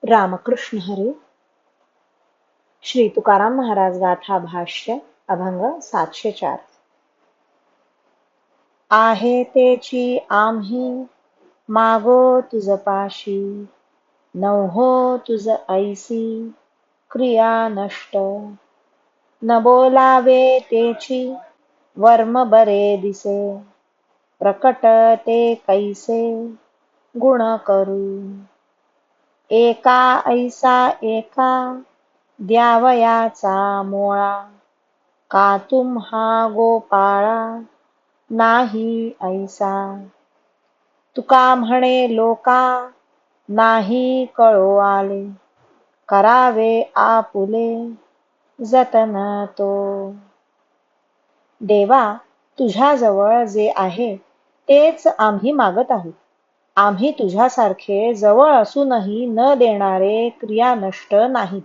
रामकृष्ण हरी. श्री तुकाराम महाराज गाथा भाष्य अभंग 704. आहे तेची आम्ही मागो तुझ पाशी, नव्हो तुझ ऐसी क्रिया नष्ट. न बोलावे तेची वर्म बरे दिसे, प्रकट ते कैसे गुण करू. एका ऐसा एका द्यावयाचा मोळा, का तुम्हा गोपाळा नाही ऐसा. तुका म्हणे लोका नाही कळो आले, करावे आपुले जतन तो. देवा, तुझ्याजवळ जे आहे तेच आम्ही मागत आहोत. आम्ही तुझ्यासारखे जवळ असूनही न देणारे क्रियानष्ट नाहीत.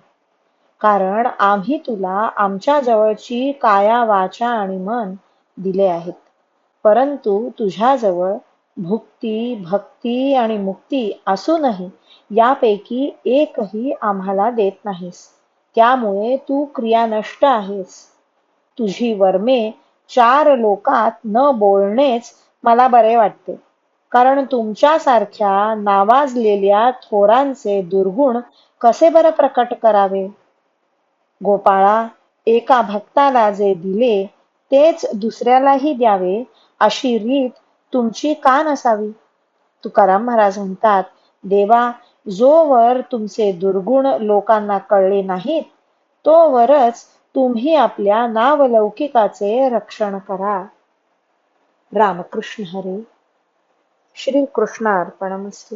कारण आम्ही तुला आमच्या जवळची काया वाचा आणि मन दिले आहेत. परंतु तुझ्याजवळ भुक्ती, भक्ती आणि मुक्ती असूनही यापैकी एकही आम्हाला देत नाहीस. त्यामुळे तू क्रियानष्ट आहेस. तुझी वर्मे 4 लोकात न बोलणेच मला बरे वाटते. कारण तुमच्यासारख्या नावाजलेल्या थोरांचे दुर्गुण कसे बरं प्रकट करावे. गोपाळा, एका भक्ताला जे दिले तेच दुसऱ्यालाही द्यावे अशी रीत तुमची का नसावी. तुकाराम महाराज म्हणतात, देवा, जोवर तुमचे दुर्गुण लोकांना कळले नाहीत तोवरच तुम्ही आपल्या नावलौकिकाचे रक्षण करा. रामकृष्ण हरी. श्री कृष्णार्पणमस्तु.